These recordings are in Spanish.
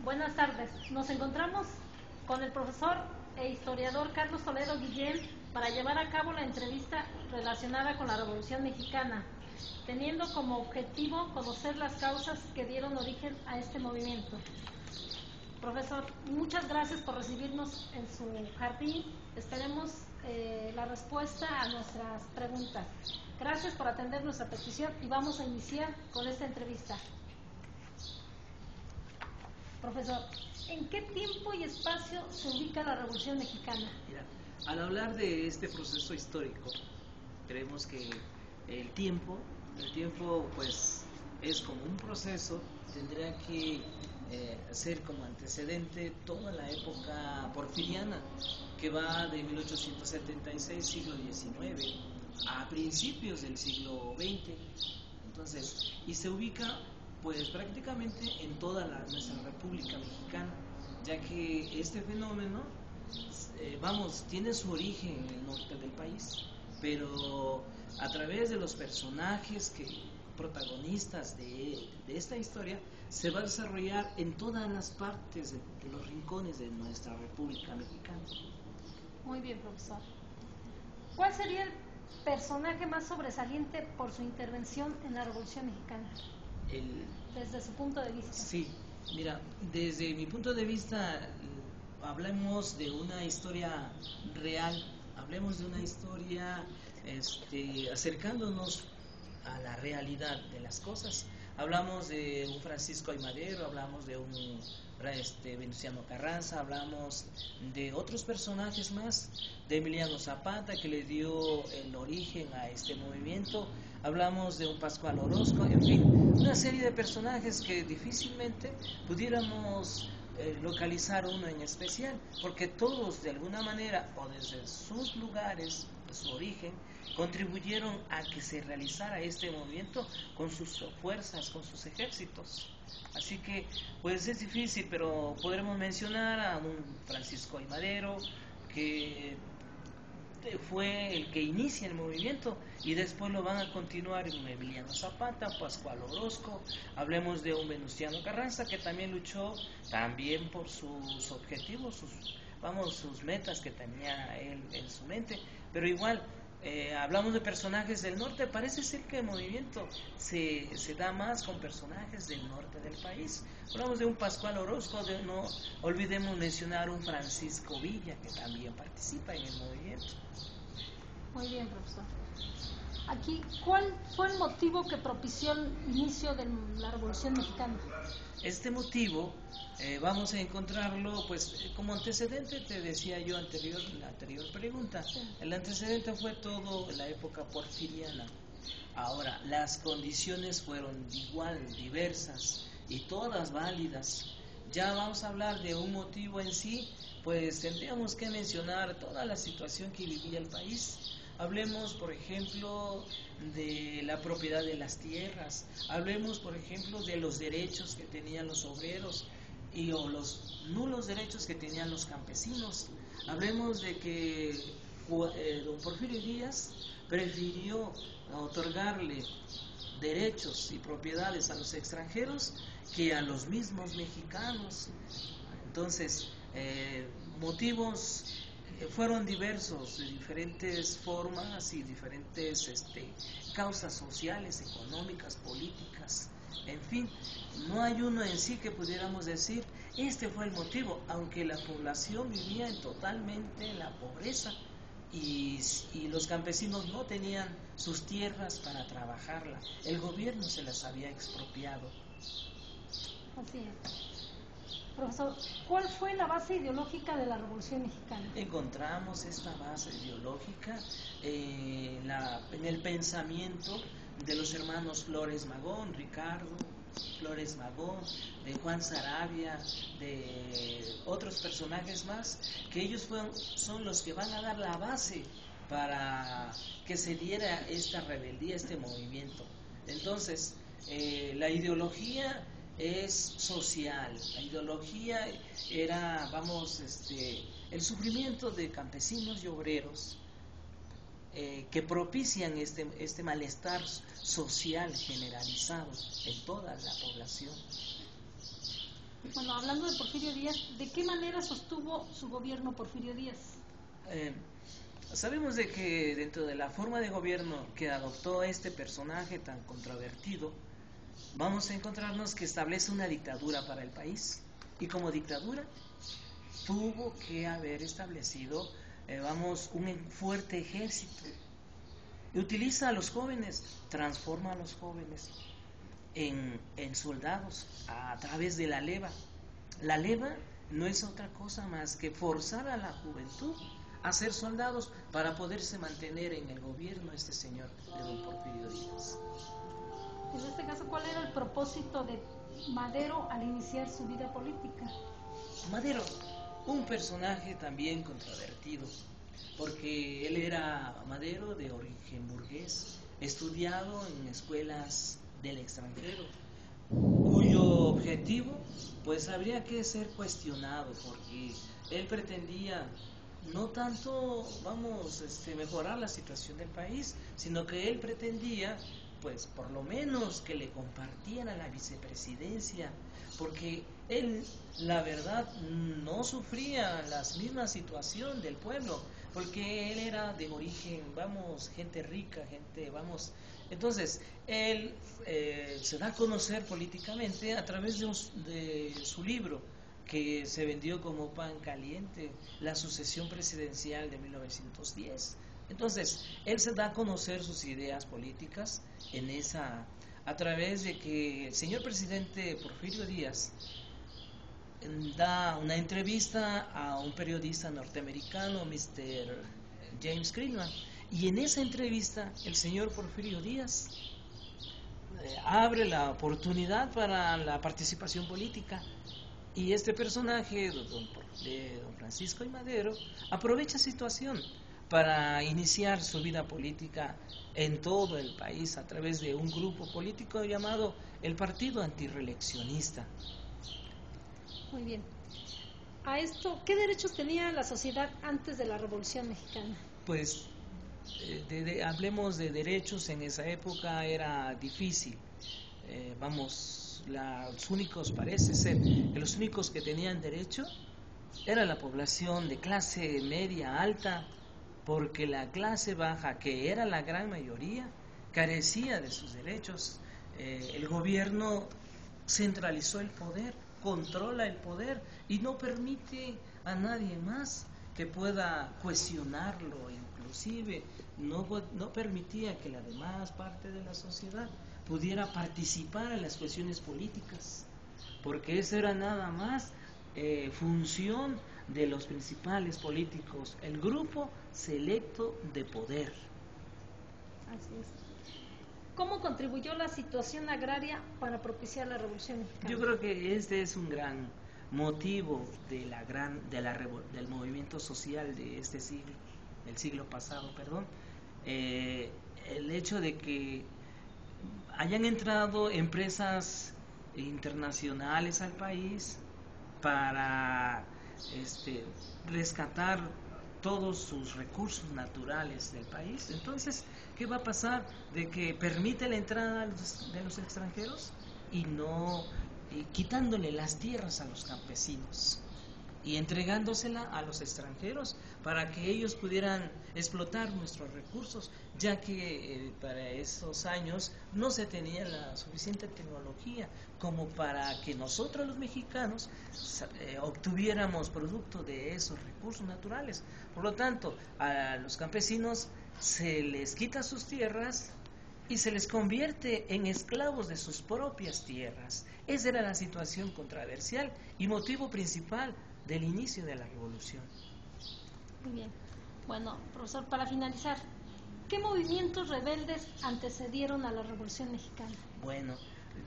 Buenas tardes. Nos encontramos con el profesor e historiador Carlos Toledo Guillén para llevar a cabo la entrevista relacionada con la Revolución Mexicana, teniendo como objetivo conocer las causas que dieron origen a este movimiento. Profesor, muchas gracias por recibirnos en su jardín. Esperemos la respuesta a nuestras preguntas. Gracias por atender nuestra petición y vamos a iniciar con esta entrevista. Profesor, ¿en qué tiempo y espacio se ubica la Revolución Mexicana? Mira, al hablar de este proceso histórico, creemos que el tiempo pues es como un proceso, tendría que ser como antecedente toda la época porfiriana, que va de 1876, siglo XIX, a principios del siglo XX. Entonces, y se ubica pues prácticamente en toda nuestra República Mexicana, ya que este fenómeno, tiene su origen en el norte del país, pero a través de los personajes protagonistas de esta historia, se va a desarrollar en todas las partes de los rincones de nuestra República Mexicana. Muy bien, profesor. ¿Cuál sería el personaje más sobresaliente por su intervención en la Revolución Mexicana? Desde su punto de vista. Sí, mira, desde mi punto de vista, hablemos de una historia real, hablemos de una historia acercándonos a la realidad de las cosas. Hablamos de un Francisco I. Madero, hablamos de un Venustiano Carranza, hablamos de otros personajes más, de Emiliano Zapata, que le dio el origen a este movimiento, hablamos de un Pascual Orozco, en fin, una serie de personajes que difícilmente pudiéramos localizar uno en especial, porque todos de alguna manera o desde sus lugares de su origen contribuyeron a que se realizara este movimiento con sus fuerzas, con sus ejércitos. Así que pues es difícil, pero podremos mencionar a un Francisco I. Madero, que fue el que inicia el movimiento, y después lo van a continuar un Emiliano Zapata, Pascual Orozco. Hablemos de un Venustiano Carranza, que también luchó también por sus objetivos, sus metas que tenía él en su mente, pero igual hablamos de personajes del norte. Parece ser que el movimiento se da más con personajes del norte del país. Hablamos de un Pascual Orozco, no olvidemos mencionar un Francisco Villa, que también participa en el movimiento. Muy bien, profesor. Aquí, ¿cuál fue el motivo que propició el inicio de la Revolución Mexicana? Este motivo vamos a encontrarlo, pues, como antecedente, te decía yo en la anterior pregunta. Sí. El antecedente fue todo la época porfiriana. Ahora, las condiciones fueron igual, diversas y todas válidas. Ya vamos a hablar de un motivo en sí, pues tendríamos que mencionar toda la situación que vivía el país. Hablemos, por ejemplo, de la propiedad de las tierras. Hablemos, por ejemplo, de los derechos que tenían los obreros o los nulos derechos que tenían los campesinos. Hablemos de que don Porfirio Díaz prefirió otorgarle derechos y propiedades a los extranjeros que a los mismos mexicanos. Entonces, motivos fueron diversos, de diferentes formas y diferentes causas sociales, económicas, políticas, en fin, no hay uno en sí que pudiéramos decir este fue el motivo, aunque la población vivía totalmente en la pobreza y los campesinos no tenían sus tierras para trabajarla, el gobierno se las había expropiado. Así es. Profesor, ¿cuál fue la base ideológica de la Revolución Mexicana? Encontramos esta base ideológica en el pensamiento de los hermanos Flores Magón, Ricardo Flores Magón, de Juan Saravia, de otros personajes más, que ellos son los que van a dar la base para que se diera esta rebeldía, este movimiento. Entonces, la ideología es social, la ideología era, el sufrimiento de campesinos y obreros que propician este malestar social generalizado en toda la población. Bueno, hablando de Porfirio Díaz, ¿de qué manera sostuvo su gobierno Porfirio Díaz? Sabemos de que dentro de la forma de gobierno que adoptó este personaje tan controvertido, vamos a encontrarnos que establece una dictadura para el país. Y como dictadura tuvo que haber establecido, un fuerte ejército. Y utiliza a los jóvenes, transforma a los jóvenes en soldados a través de la leva. La leva no es otra cosa más que forzar a la juventud a ser soldados para poderse mantener en el gobierno este señor de don Porfirio Díaz. En este caso, ¿cuál era el propósito de Madero al iniciar su vida política? Madero, un personaje también controvertido, porque él era Madero de origen burgués, estudiado en escuelas del extranjero, cuyo objetivo pues habría que ser cuestionado, porque él pretendía no tanto mejorar la situación del país, sino que él pretendía pues por lo menos que le compartieran la vicepresidencia, porque él la verdad no sufría la misma situación del pueblo, porque él era de origen, gente rica, entonces él se da a conocer políticamente a través de su libro, que se vendió como pan caliente, la sucesión presidencial de 1910. Entonces, él se da a conocer sus ideas políticas a través de que el señor presidente Porfirio Díaz da una entrevista a un periodista norteamericano, Mr. James Greenman, y en esa entrevista el señor Porfirio Díaz abre la oportunidad para la participación política. Y este personaje de don Francisco I. Madero aprovecha situación para iniciar su vida política en todo el país a través de un grupo político llamado el Partido Antirreeleccionista. Muy bien. A esto, ¿qué derechos tenía la sociedad antes de la Revolución Mexicana? Pues hablemos de derechos, en esa época era difícil. Parece ser que los únicos que tenían derecho era la población de clase media alta, porque la clase baja, que era la gran mayoría, carecía de sus derechos. El gobierno centralizó el poder, controla el poder y no permite a nadie más que pueda cuestionarlo, inclusive no permitía que la demás parte de la sociedad pudiera participar en las cuestiones políticas, porque eso era nada más función de los principales políticos, el grupo selecto de poder. Así es. ¿Cómo contribuyó la situación agraria para propiciar la Revolución Mexicana? Yo creo que este es un gran motivo del movimiento social de este siglo, del siglo pasado, el hecho de que hayan entrado empresas internacionales al país para rescatar todos sus recursos naturales del país. Entonces, ¿qué va a pasar? De que permite la entrada de los extranjeros y quitándole las tierras a los campesinos y entregándosela a los extranjeros para que ellos pudieran explotar nuestros recursos, ya que para esos años no se tenía la suficiente tecnología como para que nosotros los mexicanos obtuviéramos producto de esos recursos naturales. Por lo tanto, a los campesinos se les quita sus tierras y se les convierte en esclavos de sus propias tierras. Esa era la situación controversial y motivo principal del inicio de la revolución. Muy bien. Bueno, profesor, para finalizar, ¿qué movimientos rebeldes antecedieron a la Revolución Mexicana? Bueno,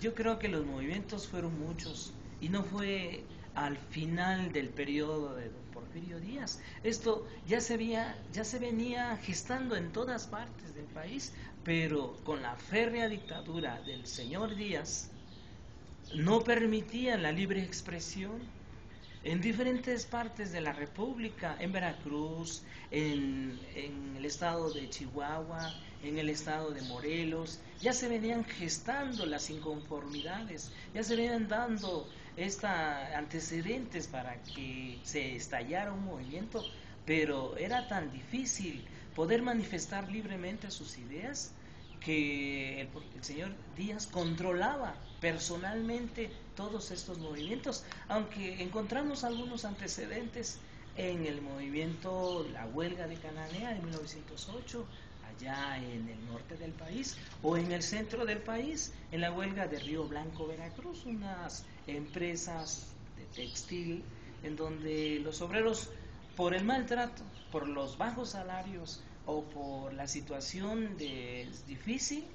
yo creo que los movimientos fueron muchos y no fue al final del periodo de don Porfirio Díaz. Esto ya se venía gestando en todas partes del país, pero con la férrea dictadura del señor Díaz no permitía la libre expresión. En diferentes partes de la República, en Veracruz, en el estado de Chihuahua, en el estado de Morelos, ya se venían gestando las inconformidades, ya se venían dando antecedentes para que se estallara un movimiento, pero era tan difícil poder manifestar libremente sus ideas que el señor Díaz controlaba personalmente todos estos movimientos, aunque encontramos algunos antecedentes en el movimiento, la huelga de Cananea de 1908, allá en el norte del país, o en el centro del país, en la huelga de Río Blanco, Veracruz, unas empresas de textil en donde los obreros, por el maltrato, por los bajos salarios o por la situación difícil,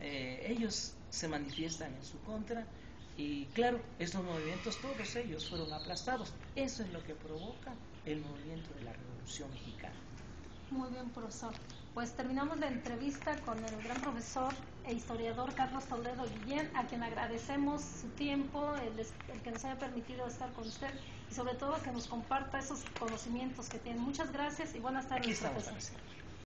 ellos se manifiestan en su contra. Y claro, estos movimientos, todos ellos fueron aplastados. Eso es lo que provoca el movimiento de la Revolución Mexicana. Muy bien, profesor. Pues terminamos la entrevista con el gran profesor e historiador Carlos Toledo Guillén, a quien agradecemos su tiempo, el que nos haya permitido estar con usted y sobre todo que nos comparta esos conocimientos que tiene. Muchas gracias y buenas tardes, profesor.